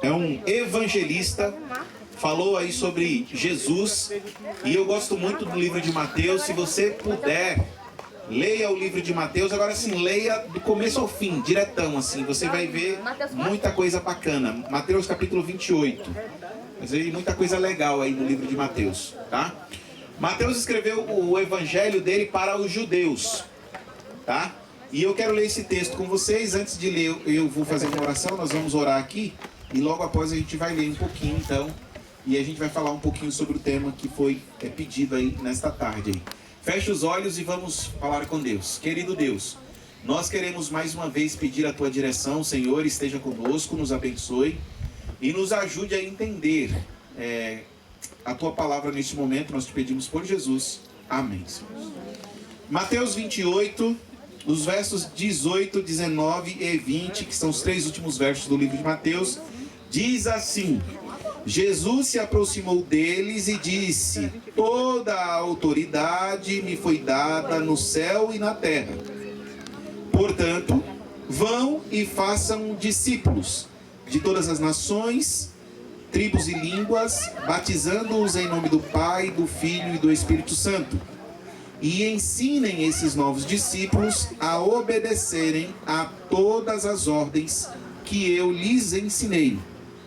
é um evangelista, falou aí sobre Jesus, e eu gosto muito do livro de Mateus. Se você puder, leia o livro de Mateus. Agora sim, leia do começo ao fim, diretão, assim, você vai ver muita coisa bacana. Mateus capítulo 28, mas aí muita coisa legal aí no livro de Mateus, tá? Mateus escreveu o evangelho dele para os judeus, tá? E eu quero ler esse texto com vocês. Antes de ler, eu vou fazer uma oração, nós vamos orar aqui, e logo após a gente vai ler um pouquinho, então, e a gente vai falar um pouquinho sobre o tema que foi pedido aí nesta tarde aí. Feche os olhos e vamos falar com Deus. Querido Deus, nós queremos mais uma vez pedir a tua direção, Senhor, esteja conosco, nos abençoe e nos ajude a entender a tua palavra neste momento. Nós te pedimos por Jesus. Amém, Senhor. Mateus 28, os versos 18, 19 e 20, que são os 3 últimos versos do livro de Mateus, diz assim: Jesus se aproximou deles e disse: toda a autoridade me foi dada no céu e na terra. Portanto, vão e façam discípulos de todas as nações, tribos e línguas, batizando-os em nome do Pai, do Filho e do Espírito Santo. E ensinem esses novos discípulos a obedecerem a todas as ordens que eu lhes ensinei.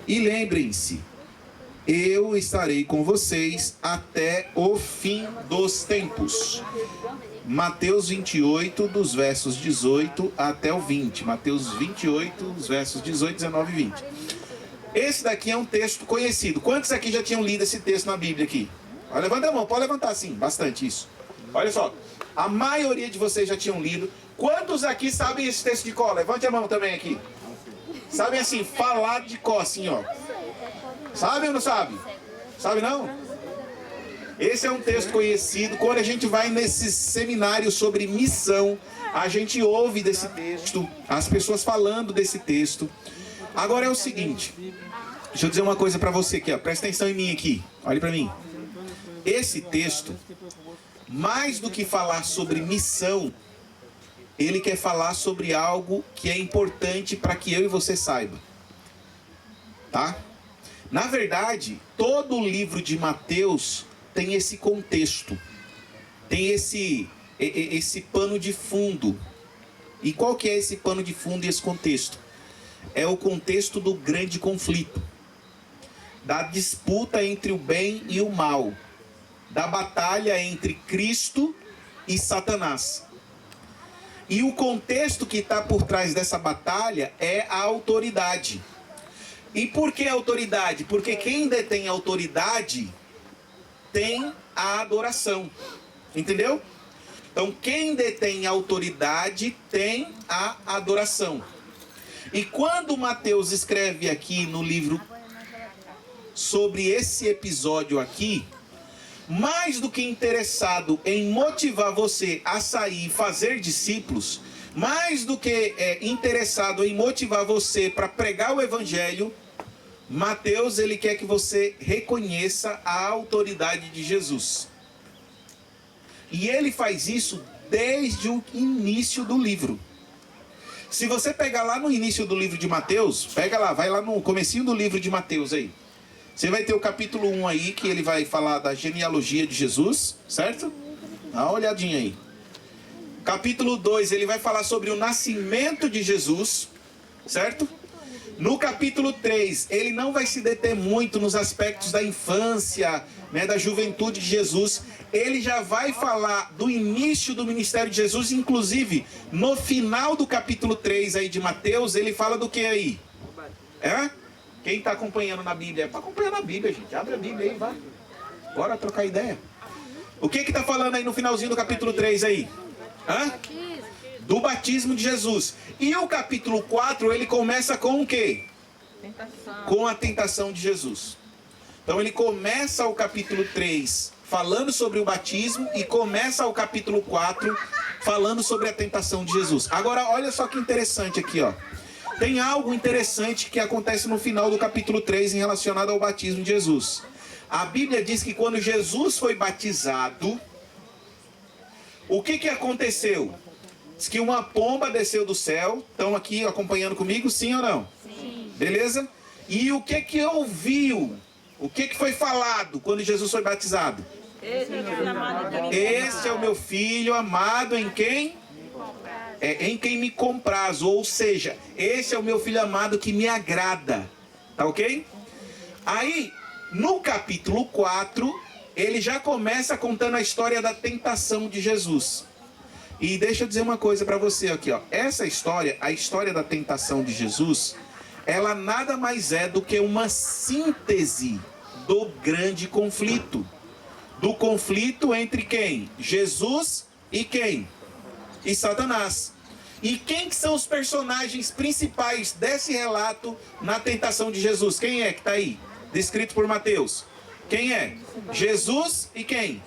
E lembrem-se, eu estarei com vocês até o fim dos tempos. Mateus 28, dos versos 18 até o 20. Mateus 28, dos versos 18, 19 e 20. Esse daqui é um texto conhecido. Quantos aqui já tinham lido esse texto na Bíblia aqui? Olha, levanta a mão, pode levantar sim, bastante isso. Olha só, a maioria de vocês já tinham lido. Quantos aqui sabem esse texto de cor? Levante a mão também aqui. Sabem assim, falar de cor assim, ó. Sabe ou não sabe? Sabe não? Esse é um texto conhecido. Quando a gente vai nesses seminários sobre missão, a gente ouve desse texto, as pessoas falando desse texto. Agora é o seguinte, deixa eu dizer uma coisa pra você aqui, ó. Presta atenção em mim aqui, olhe pra mim. Esse texto, mais do que falar sobre missão, ele quer falar sobre algo que é importante para que eu e você saiba, tá? Na verdade, todo o livro de Mateus tem esse contexto, tem esse pano de fundo. E qual que é esse pano de fundo e esse contexto? É o contexto do grande conflito, da disputa entre o bem e o mal, da batalha entre Cristo e Satanás. E o contexto que está por trás dessa batalha é a autoridade. E por que autoridade? Porque quem detém autoridade tem a adoração. Entendeu? Então quem detém autoridade tem a adoração. E quando Mateus escreve aqui no livro sobre esse episódio aqui, mais do que interessado em motivar você a sair e fazer discípulos, mais do que interessado em motivar você para pregar o evangelho, Mateus, ele quer que você reconheça a autoridade de Jesus. E ele faz isso desde o início do livro. Se você pegar lá no início do livro de Mateus, pega lá, vai lá no comecinho do livro de Mateus aí. Você vai ter o capítulo 1 aí, que ele vai falar da genealogia de Jesus, certo? Dá uma olhadinha aí. Capítulo 2, ele vai falar sobre o nascimento de Jesus, certo? No capítulo 3, ele não vai se deter muito nos aspectos da infância, né, da juventude de Jesus. Ele já vai falar do início do ministério de Jesus, inclusive no final do capítulo 3 aí de Mateus, ele fala do que aí? Quem está acompanhando na Bíblia? É para acompanhar na Bíblia, gente. Abre a Bíblia aí, vai. Bora trocar ideia. O que está falando aí no finalzinho do capítulo 3 aí? Do batismo de Jesus. E o capítulo 4, ele começa com o quê? Com a tentação de Jesus. Então ele começa o capítulo 3 falando sobre o batismo e começa o capítulo 4 falando sobre a tentação de Jesus. Agora olha só que interessante aqui, ó. Tem algo interessante que acontece no final do capítulo 3 em relacionado ao batismo de Jesus. A Bíblia diz que quando Jesus foi batizado, o que aconteceu? Diz que uma pomba desceu do céu. Estão aqui acompanhando comigo, sim ou não? Sim. Beleza? E o que ouviu? O que foi falado quando Jesus foi batizado? Este é o meu filho amado em quem? Em quem me compraz. Ou seja, esse é o meu filho amado que me agrada. Tá ok? Aí, no capítulo 4, ele já começa contando a história da tentação de Jesus. E deixa eu dizer uma coisa para você aqui, ó. Essa história, a história da tentação de Jesus, ela nada mais é do que uma síntese do grande conflito. Do conflito entre quem? Jesus e quem? E Satanás. E quem que são os personagens principais desse relato na tentação de Jesus? Quem é que está aí? Descrito por Mateus. Quem é? Jesus e quem?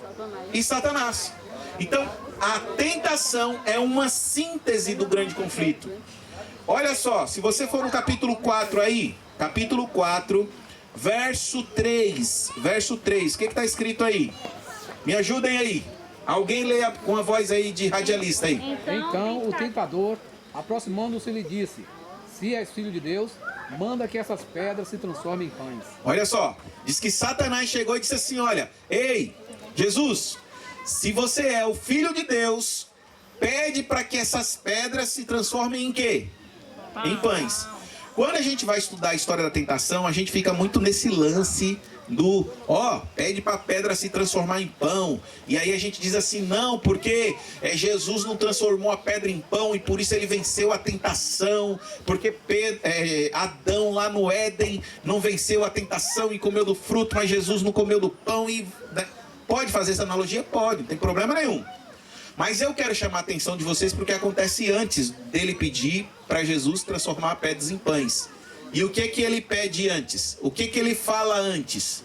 E Satanás. Então, a tentação é uma síntese do grande conflito. Olha só, se você for no capítulo 4 aí, capítulo 4, verso 3. Verso 3, o que está escrito aí? Me ajudem aí. Alguém leia com a voz aí de radialista aí. Então o tentador, aproximando-se, lhe disse: se és filho de Deus, manda que essas pedras se transformem em pães. Olha só, diz que Satanás chegou e disse assim, olha, ei, Jesus, se você é o filho de Deus, pede para que essas pedras se transformem em quê? Em pães. Quando a gente vai estudar a história da tentação, a gente fica muito nesse lance do, pede para a pedra se transformar em pão. E aí a gente diz assim, não, porque Jesus não transformou a pedra em pão e por isso ele venceu a tentação. Porque Adão lá no Éden não venceu a tentação e comeu do fruto, mas Jesus não comeu do pão. E pode fazer essa analogia? Pode, não tem problema nenhum. Mas eu quero chamar a atenção de vocês porque acontece antes dele pedir para Jesus transformar pedras em pães. E o que ele pede antes? O que ele fala antes?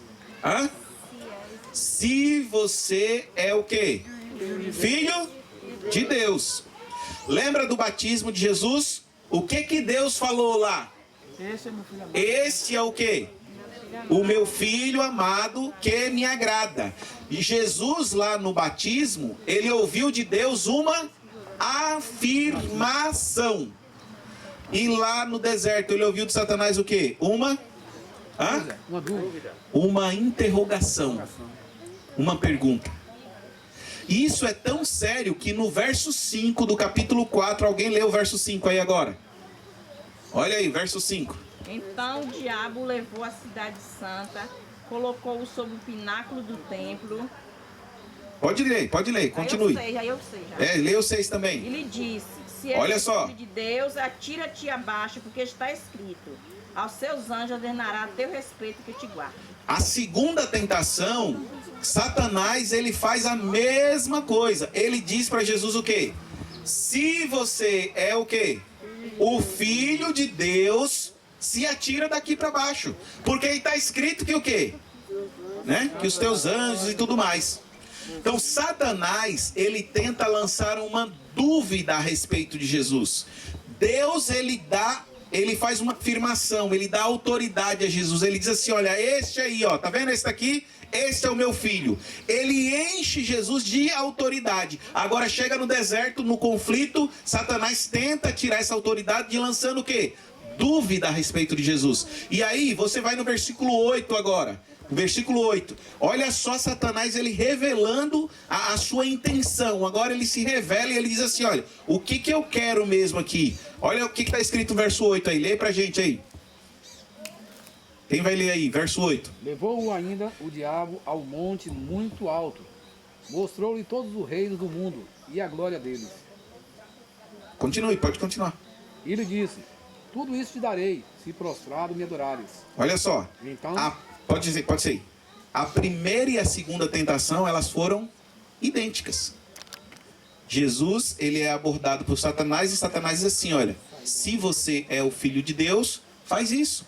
Se você é o quê? Filho de Deus. Lembra do batismo de Jesus? O que Deus falou lá? Este é o quê? O meu filho amado que me agrada. E Jesus lá no batismo, ele ouviu de Deus uma afirmação. E lá no deserto ele ouviu de Satanás o quê? Uma dúvida. Uma interrogação. Uma pergunta. E isso é tão sério que no verso 5 do capítulo 4, alguém lê o verso 5 aí agora. Olha aí, verso 5. Então o diabo levou a cidade santa, colocou-o sobre o pináculo do templo. Pode ler, continue. Aí eu sei já. Lê os 6 também. E lhe disse, se és filho de Deus, atira-te abaixo, porque está escrito, aos seus anjos ordenará a teu respeito que te guarde. A segunda tentação, Satanás, ele faz a mesma coisa. Ele diz para Jesus o quê? Se você é o quê? O filho de Deus, se atira daqui para baixo. Porque aí está escrito que o quê? Que os teus anjos e tudo mais. Então Satanás, ele tenta lançar uma dúvida a respeito de Jesus. Deus, ele faz uma afirmação, ele dá autoridade a Jesus. Ele diz assim, olha, este aí, tá vendo esse daqui? Este é o meu filho. Ele enche Jesus de autoridade. Agora chega no deserto, no conflito, Satanás tenta tirar essa autoridade lançando o quê? Dúvida a respeito de Jesus. E aí, você vai no versículo 8 agora. Versículo 8. Olha só Satanás, ele revelando a sua intenção. Agora ele se revela e ele diz assim, olha, o que eu quero mesmo aqui? Olha o que está escrito no verso 8 aí. Lê pra gente aí. Quem vai ler aí? Verso 8. Levou-o ainda o diabo ao monte muito alto. Mostrou-lhe todos os reinos do mundo e a glória deles. Continue, pode continuar. E lhe disse, tudo isso te darei, se prostrado me adorares. Olha só. Então... Pode ser. A primeira e a segunda tentação, elas foram idênticas. Jesus, ele é abordado por Satanás e Satanás diz assim, olha, se você é o filho de Deus, faz isso.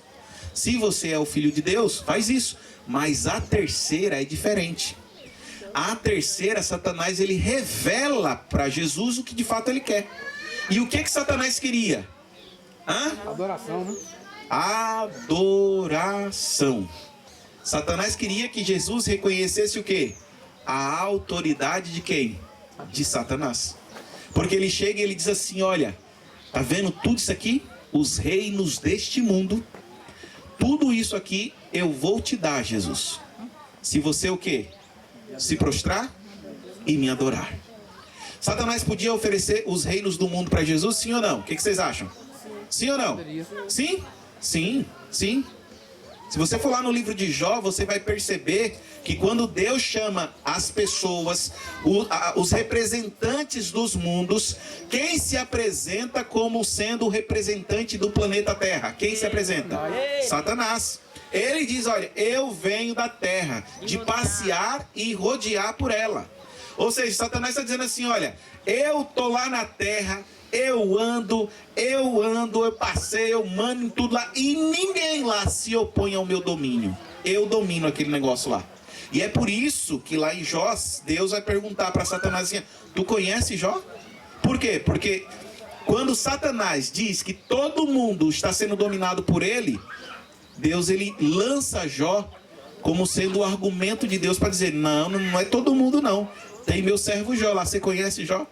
Se você é o filho de Deus, faz isso. Mas a terceira é diferente. A terceira, Satanás, ele revela para Jesus o que de fato ele quer. E o que Satanás queria? Adoração, né? Adoração. Satanás queria que Jesus reconhecesse o quê? A autoridade de quem? De Satanás. Porque ele chega e ele diz assim, olha, tá vendo tudo isso aqui? Os reinos deste mundo, tudo isso aqui eu vou te dar, Jesus. Se você o quê? Se prostrar e me adorar. Satanás podia oferecer os reinos do mundo para Jesus, sim ou não? O que vocês acham? Sim ou não? Sim? Sim, sim. Se você for lá no livro de Jó, você vai perceber que quando Deus chama as pessoas, os representantes dos mundos, quem se apresenta como sendo o representante do planeta Terra? Quem se apresenta? Satanás. Ele diz, olha, eu venho da Terra, de passear e rodear por ela. Ou seja, Satanás está dizendo assim, olha, eu tô lá na Terra, eu ando, eu passei, eu mando em tudo lá, e ninguém lá se opõe ao meu domínio. Eu domino aquele negócio lá. E é por isso que lá em Jó, Deus vai perguntar para Satanás assim, tu conhece Jó? Por quê? Porque quando Satanás diz que todo mundo está sendo dominado por ele, Deus ele lança Jó como sendo o argumento de Deus para dizer, não é todo mundo não. Tem meu servo Jó lá, você conhece Jó?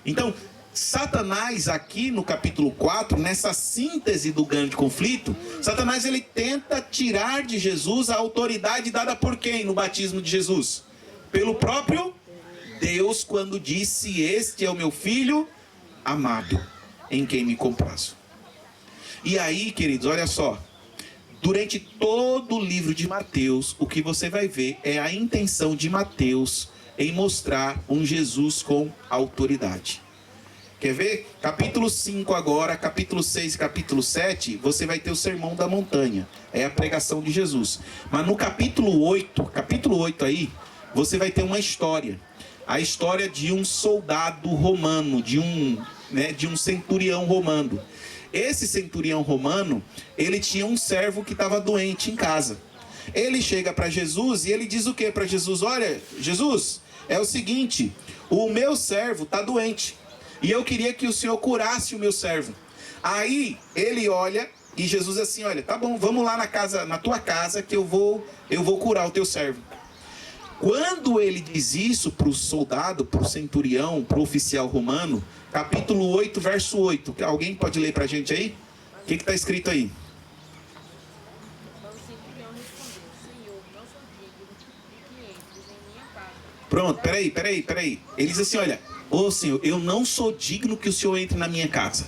Então, Satanás aqui no capítulo 4, nessa síntese do grande conflito, Satanás ele tenta tirar de Jesus a autoridade dada por quem no batismo de Jesus? Pelo próprio Deus, quando disse, este é o meu filho amado, em quem me comprazo. E aí, queridos, olha só, durante todo o livro de Mateus, o que você vai ver é a intenção de Mateus em mostrar um Jesus com autoridade. Quer ver? Capítulo 5 agora, capítulo 6 e capítulo 7, você vai ter o Sermão da Montanha. É a pregação de Jesus. Mas no capítulo 8 aí, você vai ter uma história. A história de um soldado romano, de um centurião romano. Esse centurião romano, ele tinha um servo que estava doente em casa. Ele chega para Jesus e ele diz o que para Jesus? Olha, Jesus, é o seguinte, o meu servo está doente. E eu queria que o Senhor curasse o meu servo. Aí ele olha e Jesus assim, olha, tá bom, vamos lá na tua casa que eu vou curar o teu servo. Quando ele diz isso para o soldado, para o centurião, para o oficial romano, capítulo 8, verso 8. Alguém pode ler para a gente aí? O que está escrito aí? Pronto, peraí. Ele diz assim, olha, ô Senhor, eu não sou digno que o Senhor entre na minha casa.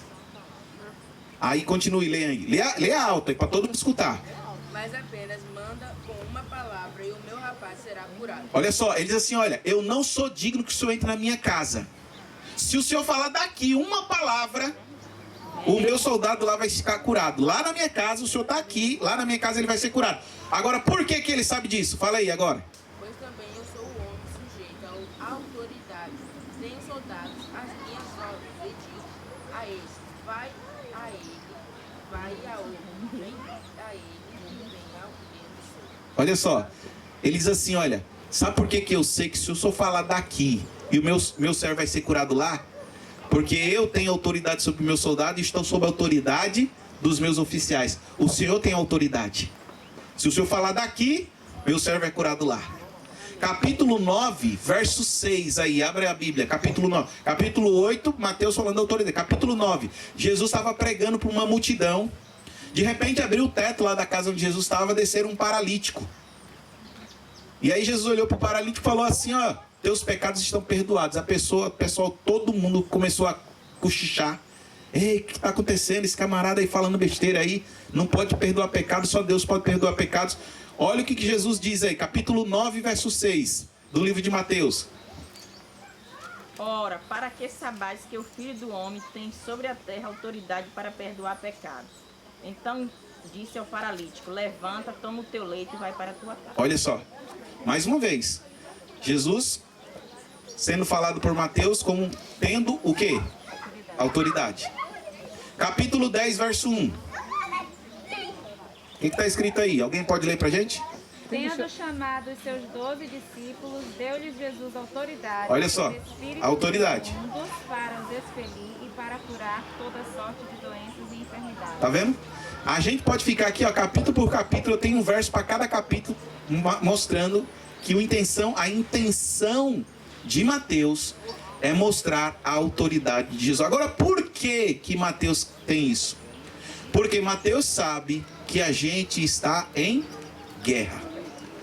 Aí continue, leia aí. Leia alto, para todo mundo escutar. Mas apenas manda com uma palavra e o meu rapaz será curado. Olha só, ele diz assim, olha, eu não sou digno que o Senhor entre na minha casa. Se o Senhor falar daqui uma palavra, o meu soldado lá vai ficar curado. Lá na minha casa, o Senhor está aqui, lá na minha casa ele vai ser curado. Agora, por que ele sabe disso? Fala aí agora. Pois também eu sou o homem sujeito à autoridade. Tenho soldados as minhas ordens e digo a este, vai a ele, vai a outro, vem a ele, vem ao que. Olha só, ele diz assim, olha, sabe por que eu sei que se eu só falar daqui e o meu servo vai ser curado lá? Porque eu tenho autoridade sobre o meu soldado e estou sob a autoridade dos meus oficiais. O Senhor tem autoridade. Se o Senhor falar daqui, meu servo é curado lá. Capítulo 9, verso 6 aí, abre a Bíblia, capítulo 9. Capítulo 8, Mateus falando da autoridade. Capítulo 9, Jesus estava pregando para uma multidão. De repente abriu o teto lá da casa onde Jesus estava, descer um paralítico. E aí Jesus olhou para o paralítico e falou assim, ó, teus pecados estão perdoados. Pessoal, todo mundo começou a cochichar. Ei, o que está acontecendo? Esse camarada aí falando besteira aí, não pode perdoar pecados, só Deus pode perdoar pecados. Olha o que Jesus diz aí, capítulo 9, verso 6, do livro de Mateus. Ora, para que sabais que o Filho do Homem tem sobre a terra autoridade para perdoar pecados. Então disse ao paralítico, levanta, toma o teu leito e vai para a tua casa. Olha só, mais uma vez, Jesus sendo falado por Mateus como tendo o quê? Autoridade. Capítulo 10, verso 1. O que está escrito aí? Alguém pode ler pra gente? Tendo chamado os seus 12 discípulos, deu-lhes Jesus autoridade. Olha só, autoridade. Para os expelir e para curar toda sorte de doenças e enfermidades. Tá vendo? A gente pode ficar aqui, ó, capítulo por capítulo, eu tenho um verso para cada capítulo mostrando que a intenção de Mateus é mostrar a autoridade de Jesus. Agora, por que Mateus tem isso? Porque Mateus sabe que a gente está em guerra.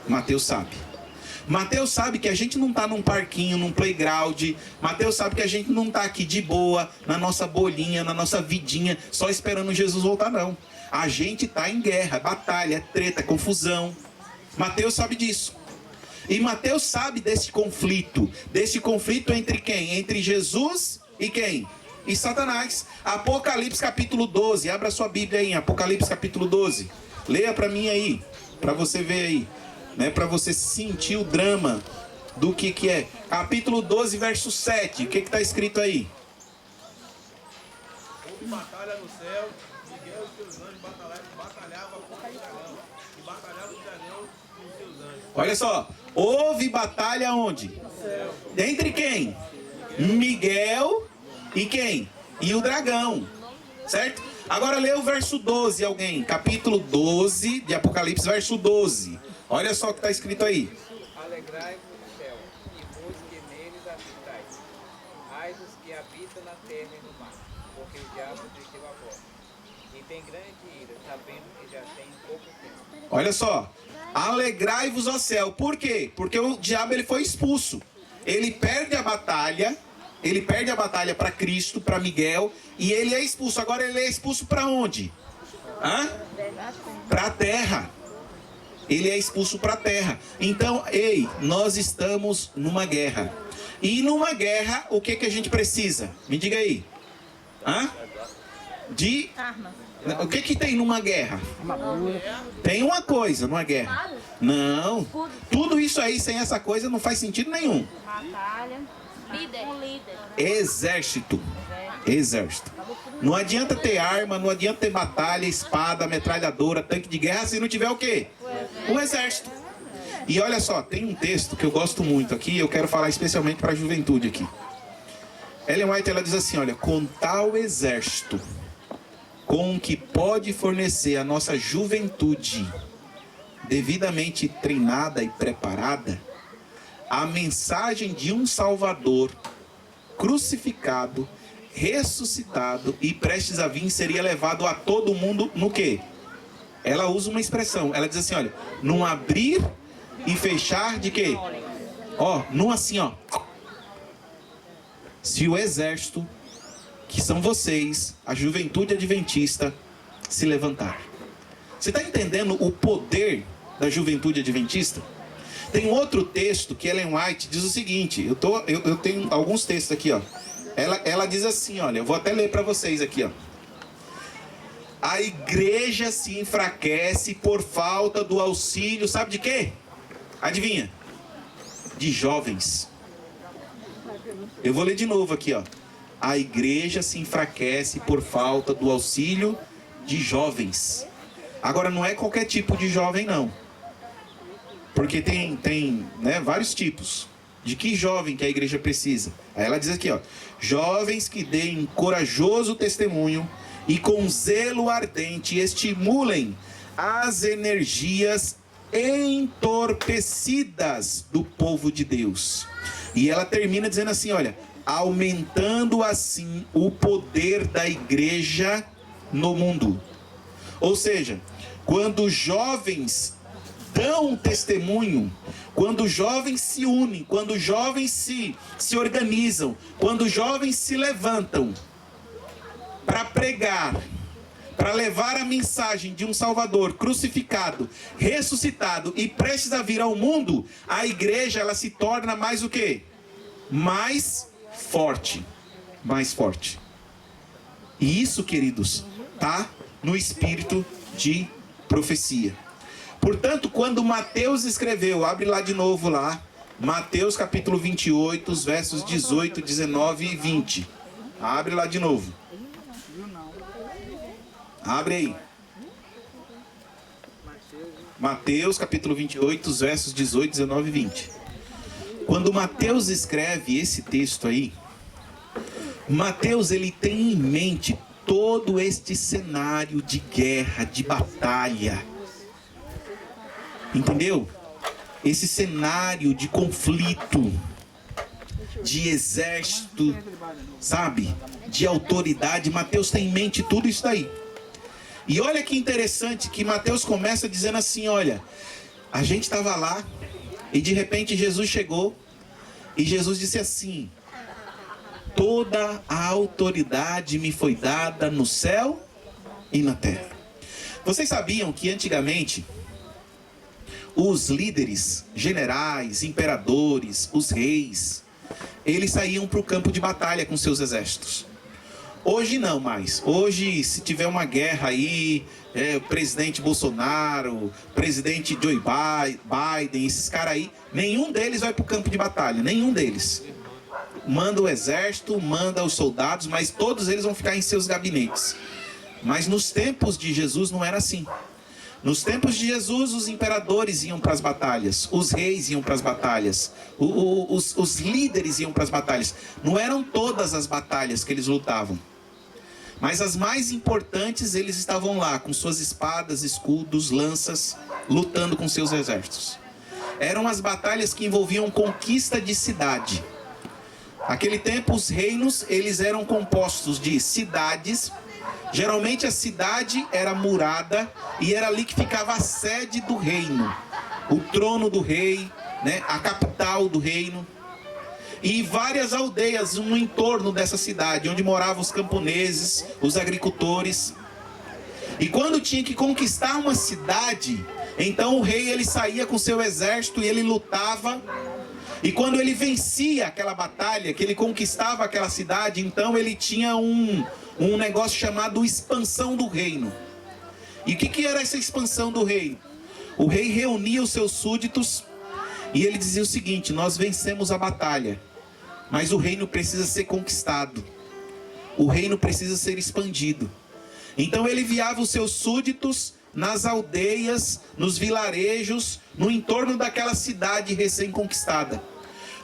Mateus sabe. Mateus sabe que a gente não está num parquinho, num playground. Mateus sabe que a gente não está aqui de boa, na nossa bolinha, na nossa vidinha, só esperando Jesus voltar, não. A gente está em guerra, batalha, treta, confusão. Mateus sabe disso. E Mateus sabe desse conflito entre quem? Entre Jesus e quem? E Satanás. Apocalipse capítulo 12, abra sua Bíblia aí, Apocalipse capítulo 12. Leia para mim aí, para você ver aí, né, para você sentir o drama do que é. Capítulo 12, verso 7, o que está escrito aí? Houve batalha no céu, Miguel e seus anjos batalhavam contra o dragão, e batalhavam o dragão e os seus anjos. Olha só, houve batalha onde? Entre quem? Miguel e quem? E o dragão, certo? Agora lê o verso 12, alguém. Capítulo 12 de Apocalipse, verso 12. Olha só o que está escrito aí. Alegrai-vos no céu, e vos que neles habitais. Ai dos que habitam na terra e no mar, porque o diabo desceu a voz. E tem grande ira, sabendo que já tem pouco tempo. Olha só. Alegrai-vos ao céu. Por quê? Porque o diabo ele foi expulso. Ele perde a batalha. Ele perde a batalha para Cristo, para Miguel. E ele é expulso. Agora ele é expulso para onde? Para a terra. Ele é expulso para a terra. Então, ei, nós estamos numa guerra. E numa guerra, o que a gente precisa? Me diga aí. De... Armas. O que tem numa guerra? Tem uma coisa numa guerra. Não. Tudo isso aí, sem essa coisa, não faz sentido nenhum. Batalha. Um líder. Exército. Exército. Não adianta ter arma, não adianta ter batalha, espada, metralhadora, tanque de guerra, se não tiver o quê? O exército. E olha só, tem um texto que eu gosto muito aqui, eu quero falar especialmente para a juventude aqui. Ellen White, ela diz assim, olha, com tal exército, com o que pode fornecer a nossa juventude devidamente treinada e preparada, a mensagem de um Salvador crucificado, ressuscitado e prestes a vir seria levado a todo mundo no quê? Ela usa uma expressão, ela diz assim, olha, num abrir e fechar de quê? Ó, num assim, ó. Se o exército, que são vocês, a juventude adventista, se levantar. Você está entendendo o poder da juventude adventista? Tem outro texto que Ellen White diz o seguinte, eu tenho alguns textos aqui, ó. Ela diz assim, olha, eu vou até ler para vocês aqui, ó. A igreja se enfraquece por falta do auxílio, sabe de quê? Adivinha? De jovens. Eu vou ler de novo aqui, ó. A igreja se enfraquece por falta do auxílio de jovens. Agora, não é qualquer tipo de jovem, não. Porque tem né, vários tipos. De que jovem que a igreja precisa? Aí ela diz aqui, ó. Jovens que deem corajoso testemunho e com zelo ardente estimulem as energias entorpecidas do povo de Deus. E ela termina dizendo assim, olha, aumentando assim o poder da igreja no mundo. Ou seja, quando os jovens dão testemunho, quando os jovens se unem, quando os jovens se organizam, quando os jovens se levantam para pregar, para levar a mensagem de um Salvador crucificado, ressuscitado e prestes a vir ao mundo, a igreja ela se torna mais o quê? Mais forte. Mais forte. E isso, queridos, tá no espírito de profecia. Portanto, quando Mateus escreveu, abre lá de novo lá, Mateus capítulo 28, os versos 18, 19 e 20. Abre lá de novo. Abre aí. Mateus capítulo 28, os versos 18, 19 e 20. Quando Mateus escreve esse texto aí, Mateus ele tem em mente todo este cenário de guerra, de batalha. Entendeu? Esse cenário de conflito, de exército, sabe? De autoridade. Mateus tem em mente tudo isso daí. E olha que interessante que Mateus começa dizendo assim, olha, a gente estava lá e de repente Jesus chegou e Jesus disse assim: toda a autoridade me foi dada no céu e na terra. Vocês sabiam que antigamente os líderes, generais, imperadores, os reis, eles saíam para o campo de batalha com seus exércitos? Hoje não mais. Hoje, se tiver uma guerra aí, o presidente Bolsonaro, presidente Joe Biden, esses caras aí, nenhum deles vai para o campo de batalha, nenhum deles. Manda o exército, manda os soldados, mas todos eles vão ficar em seus gabinetes. Mas nos tempos de Jesus não era assim. Nos tempos de Jesus, os imperadores iam para as batalhas, os reis iam para as batalhas, os líderes iam para as batalhas. Não eram todas as batalhas que eles lutavam, mas as mais importantes eles estavam lá com suas espadas, escudos, lanças, lutando com seus exércitos. Eram as batalhas que envolviam conquista de cidade. Naquele tempo, os reinos eles eram compostos de cidades. Geralmente a cidade era murada e era ali que ficava a sede do reino, o trono do rei, né, a capital do reino. E várias aldeias no entorno dessa cidade, onde moravam os camponeses, os agricultores. E quando tinha que conquistar uma cidade, então o rei ele saía com seu exército e ele lutava. E quando ele vencia aquela batalha, que ele conquistava aquela cidade, então ele tinha um negócio chamado expansão do reino. E o que era essa expansão do reino? O rei reunia os seus súditos e ele dizia o seguinte: nós vencemos a batalha, mas o reino precisa ser conquistado. O reino precisa ser expandido. Então ele enviava os seus súditos nas aldeias, nos vilarejos, no entorno daquela cidade recém-conquistada.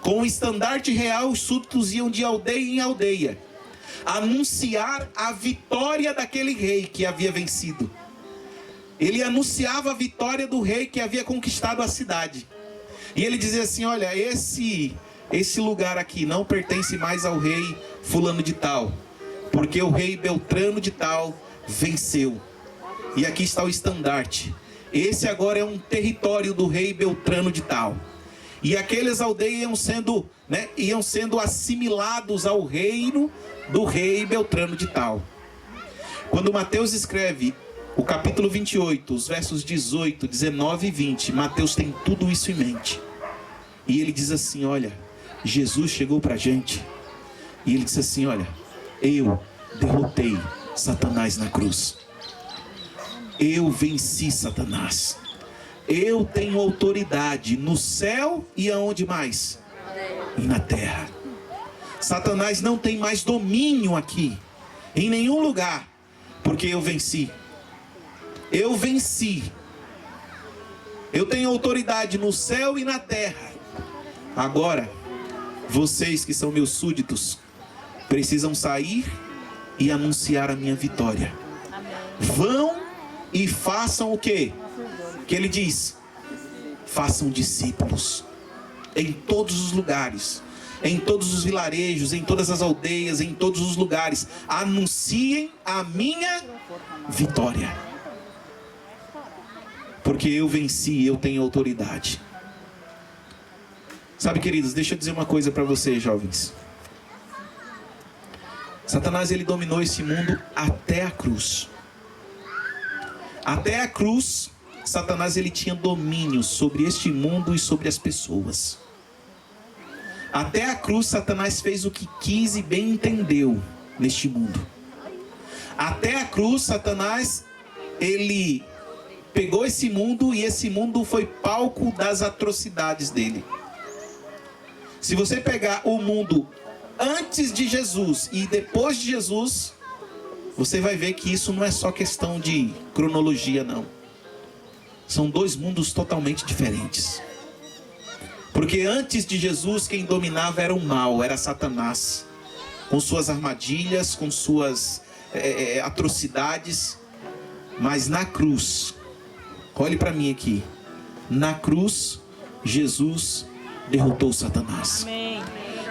Com o estandarte real, os súditos iam de aldeia em aldeia anunciar a vitória daquele rei que havia vencido. Ele anunciava a vitória do rei que havia conquistado a cidade. E ele dizia assim: olha, esse lugar aqui não pertence mais ao rei fulano de tal, porque o rei Beltrano de tal venceu. E aqui está o estandarte. Esse agora é um território do rei Beltrano de tal. E aqueles aldeias iam sendo assimilados ao reino do rei Beltrano de tal. Quando Mateus escreve o capítulo 28, os versos 18, 19 e 20, Mateus tem tudo isso em mente. E ele diz assim: olha, Jesus chegou para a gente e ele disse assim: olha, eu derrotei Satanás na cruz. Eu venci Satanás. Eu tenho autoridade no céu e aonde mais? E na terra. Satanás não tem mais domínio aqui, em nenhum lugar, porque eu venci. Eu venci. Eu tenho autoridade no céu e na terra. Agora, vocês que são meus súditos, precisam sair e anunciar a minha vitória. Vão e façam o quê? Que ele diz: façam discípulos em todos os lugares, em todos os vilarejos, em todas as aldeias, em todos os lugares. Anunciem a minha vitória, porque eu venci, eu tenho autoridade. Sabe, queridos, deixa eu dizer uma coisa para vocês, jovens. Satanás, ele dominou esse mundo até a cruz. Até a cruz, Satanás ele tinha domínio sobre este mundo e sobre as pessoas. Até a cruz, Satanás fez o que quis e bem entendeu neste mundo. Até a cruz, Satanás ele pegou esse mundo e esse mundo foi palco das atrocidades dele. Se você pegar o mundo antes de Jesus e depois de Jesus, você vai ver que isso não é só questão de cronologia, não. São dois mundos totalmente diferentes. Porque antes de Jesus, quem dominava era o mal, era Satanás. Com suas armadilhas, com suas atrocidades. Mas na cruz, olhe para mim aqui. Na cruz, Jesus derrotou Satanás. Amém.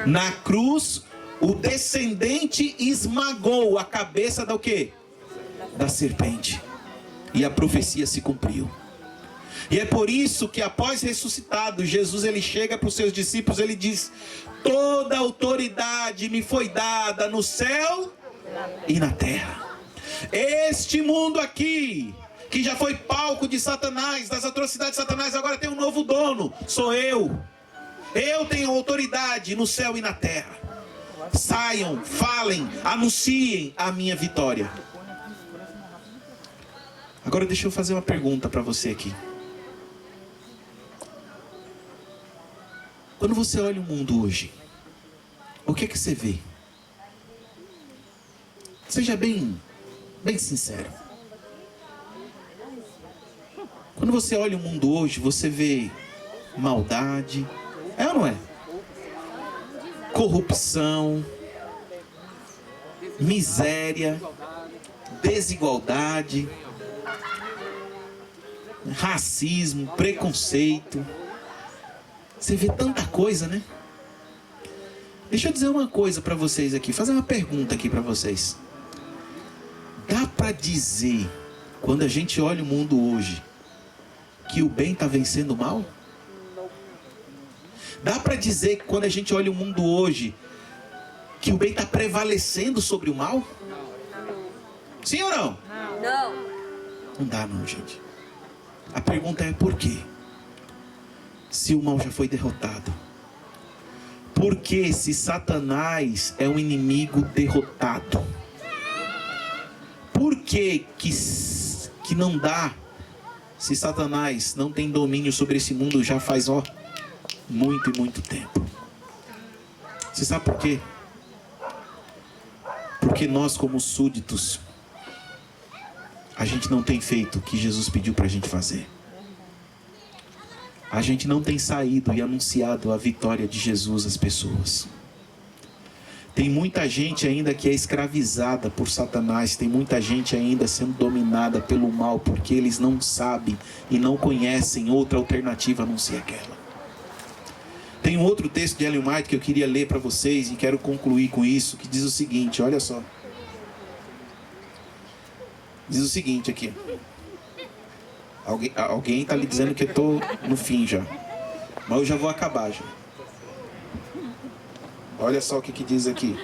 Na cruz, o descendente esmagou a cabeça da o quê? Da serpente. E a profecia se cumpriu. E é por isso que após ressuscitado, Jesus ele chega para os seus discípulos, ele diz: toda autoridade me foi dada no céu e na terra. Este mundo aqui, que já foi palco de Satanás, das atrocidades de Satanás, agora tem um novo dono, sou eu. Eu tenho autoridade no céu e na terra. Saiam, falem, anunciem a minha vitória. Agora deixa eu fazer uma pergunta para você aqui. Quando você olha o mundo hoje, o que é que você vê? Seja bem sincero. Quando você olha o mundo hoje, você vê maldade, é ou não é? Corrupção, miséria, desigualdade, racismo, preconceito. Você vê tanta coisa, né? Deixa eu dizer uma coisa para vocês aqui, fazer uma pergunta aqui para vocês. Dá para dizer, quando a gente olha o mundo hoje, que o bem está vencendo o mal? Dá para dizer que quando a gente olha o mundo hoje, que o bem está prevalecendo sobre o mal? Sim ou não? Não. Não dá não, gente. A pergunta é por quê? Se o mal já foi derrotado. Por que se Satanás é um inimigo derrotado? Por que não dá, se Satanás não tem domínio sobre esse mundo já faz muito e muito tempo? Você sabe por quê? Porque nós como súditos, a gente não tem feito o que Jesus pediu para a gente fazer. A gente não tem saído e anunciado a vitória de Jesus às pessoas. Tem muita gente ainda que é escravizada por Satanás. Tem muita gente ainda sendo dominada pelo mal, porque eles não sabem e não conhecem outra alternativa a não ser aquela. Tem um outro texto de Ellen White que eu queria ler para vocês e quero concluir com isso, que diz o seguinte, olha só. Diz o seguinte aqui. Alguém está lhe dizendo que eu estou no fim já. Mas eu já vou acabar já. Olha só o que diz aqui.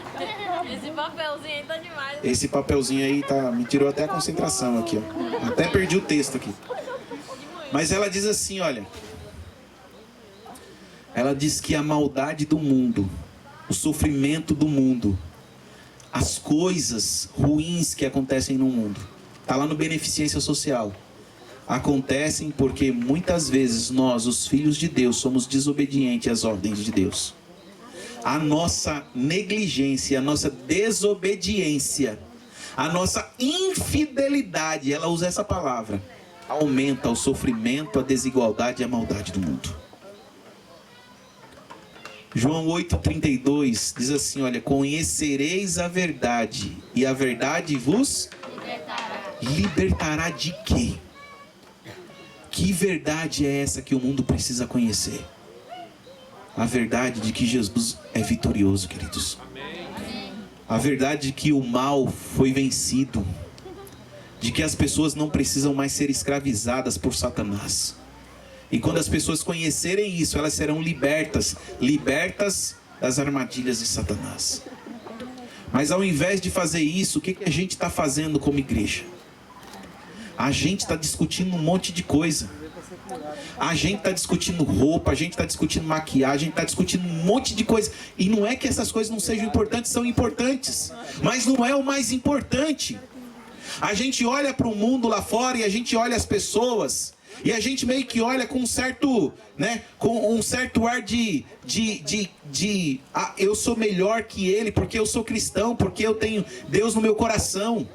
Esse papelzinho aí tá demais. Esse papelzinho aí me tirou até a concentração aqui, ó. Até perdi o texto aqui. Mas ela diz assim, olha. Ela diz que a maldade do mundo, o sofrimento do mundo, as coisas ruins que acontecem no mundo, está lá no Beneficência Social. Acontecem porque muitas vezes nós, os filhos de Deus, somos desobedientes às ordens de Deus. A nossa negligência, a nossa desobediência, a nossa infidelidade, ela usa essa palavra, aumenta o sofrimento, a desigualdade e a maldade do mundo. João 8,32 diz assim, olha, conhecereis a verdade, e a verdade vos libertará de quê? Que verdade é essa que o mundo precisa conhecer? A verdade de que Jesus é vitorioso, queridos. A verdade de que o mal foi vencido. De que as pessoas não precisam mais ser escravizadas por Satanás. E quando as pessoas conhecerem isso, elas serão libertas das armadilhas de Satanás. Mas ao invés de fazer isso, o que a gente está fazendo como igreja? A gente está discutindo um monte de coisa. A gente está discutindo roupa, a gente está discutindo maquiagem, a gente está discutindo um monte de coisa. E não é que essas coisas não sejam importantes, são importantes. Mas não é o mais importante. A gente olha para o mundo lá fora e a gente olha as pessoas. E a gente meio que olha com um certo, né, com um certo ar eu sou melhor que ele, porque eu sou cristão, porque eu tenho Deus no meu coração.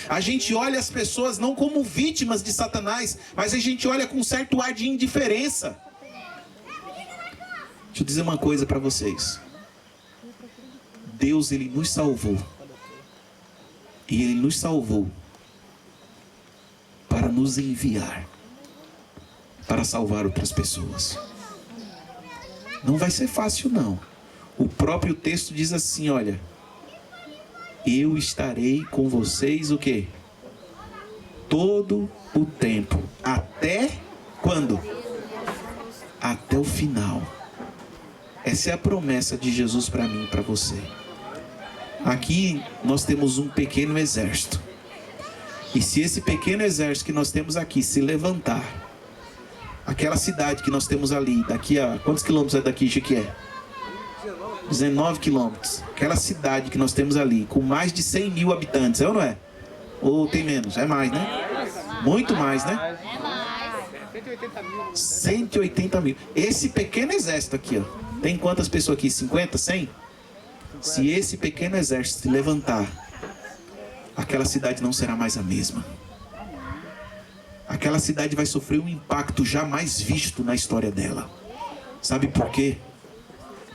A gente olha as pessoas não como vítimas de Satanás, mas a gente olha com um certo ar de indiferença. Deixa eu dizer uma coisa para vocês. Deus, ele nos salvou. E ele nos salvou para nos enviar para salvar outras pessoas. Não vai ser fácil não. O próprio texto diz assim, olha, eu estarei com vocês o quê? todo o tempo. Até quando? Até o final. Essa é a promessa de Jesus para mim e para você. Aqui nós temos um pequeno exército. E se esse pequeno exército que nós temos aqui se levantar, aquela cidade que nós temos ali, daqui a... Quantos quilômetros é daqui, Jequié? 19 quilômetros. Aquela cidade que nós temos ali, com mais de 100 mil habitantes, é ou não é? Ou tem menos? É mais, né? Muito mais, né? 180 mil. Esse pequeno exército aqui, ó. Tem quantas pessoas aqui? 50? 100? Se esse pequeno exército se levantar, aquela cidade não será mais a mesma. Aquela cidade vai sofrer um impacto jamais visto na história dela. Sabe por quê?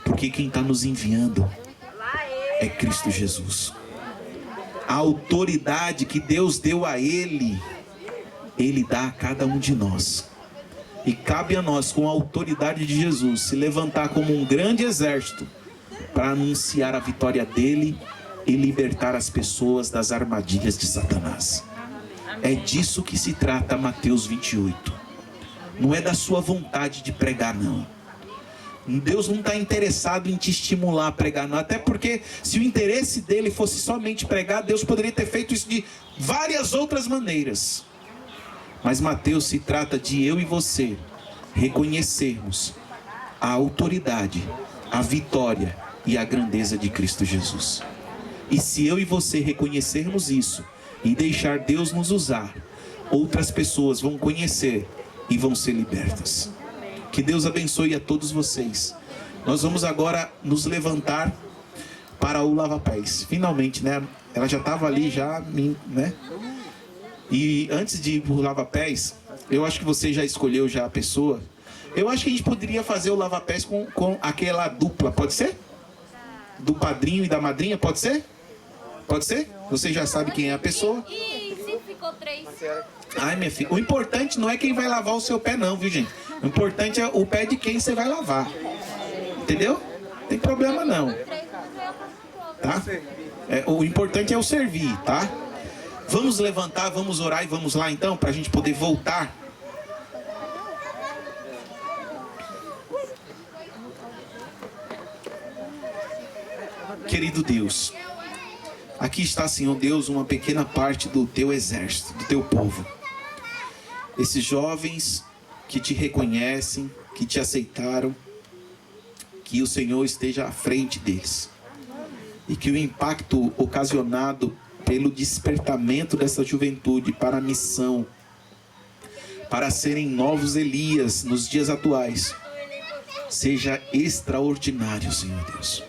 Porque quem está nos enviando é Cristo Jesus. A autoridade que Deus deu a Ele, Ele dá a cada um de nós. E cabe a nós, com a autoridade de Jesus, se levantar como um grande exército para anunciar a vitória dele e libertar as pessoas das armadilhas de Satanás. É disso que se trata Mateus 28. Não é da sua vontade de pregar, não. Deus não está interessado em te estimular a pregar, não. Até porque se o interesse dele fosse somente pregar, Deus poderia ter feito isso de várias outras maneiras. Mas Mateus se trata de eu e você reconhecermos a autoridade, a vitória e a grandeza de Cristo Jesus. E se eu e você reconhecermos isso e deixar Deus nos usar, outras pessoas vão conhecer e vão ser libertas. Que Deus abençoe a todos vocês. Nós vamos agora nos levantar para o lava-pés. Finalmente, né? Ela já estava ali, já, né? E antes de ir para o lava-pés, eu acho que você já escolheu já a pessoa. Eu acho que a gente poderia fazer o lava-pés com aquela dupla, pode ser? Do padrinho e da madrinha, pode ser? Pode ser? Você já sabe quem é a pessoa? E se ficou 3? Ai, minha filha, o importante não é quem vai lavar o seu pé não, viu, gente? O importante é o pé de quem você vai lavar. Entendeu? Não tem problema não. Tá? O importante é o servir, tá? Vamos levantar, vamos orar e vamos lá então, para a gente poder voltar. Querido Deus, aqui está, Senhor Deus, uma pequena parte do teu exército, do teu povo. Esses jovens que te reconhecem, que te aceitaram, que o Senhor esteja à frente deles. E que o impacto ocasionado pelo despertamento dessa juventude para a missão, para serem novos Elias nos dias atuais, seja extraordinário, Senhor Deus.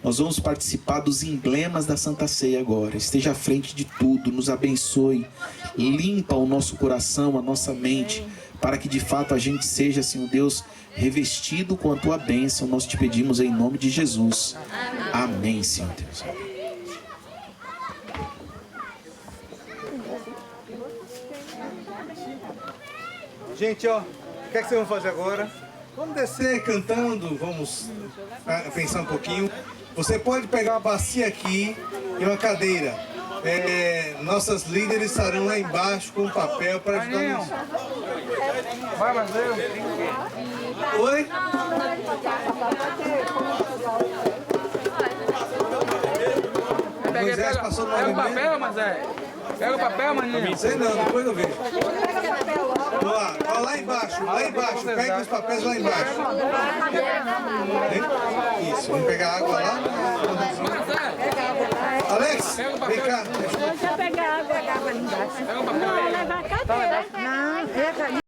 Nós vamos participar dos emblemas da Santa Ceia agora. Esteja à frente de tudo, nos abençoe, limpa o nosso coração, a nossa mente, para que de fato a gente seja, Senhor Deus, revestido com a tua bênção. Nós te pedimos em nome de Jesus. Amém, Senhor Deus. Gente, ó, o que é que vocês vão fazer agora? Vamos descer cantando, vamos pensar um pouquinho. Você pode pegar uma bacia aqui e uma cadeira. Nossas líderes estarão lá embaixo com papel para ajudar. Vai, mas eu. Oi? Moisés passou no Pega o papel, mas pega o papel, maninho. Sei não, depois eu vejo. Vamos lá, ó, lá embaixo, pega os papéis lá embaixo. Isso, vamos pegar água lá. Alex, vem cá. Deixa eu pegar água ali embaixo. Pega o papel. Não, levar a cadeira. Não, essa ali.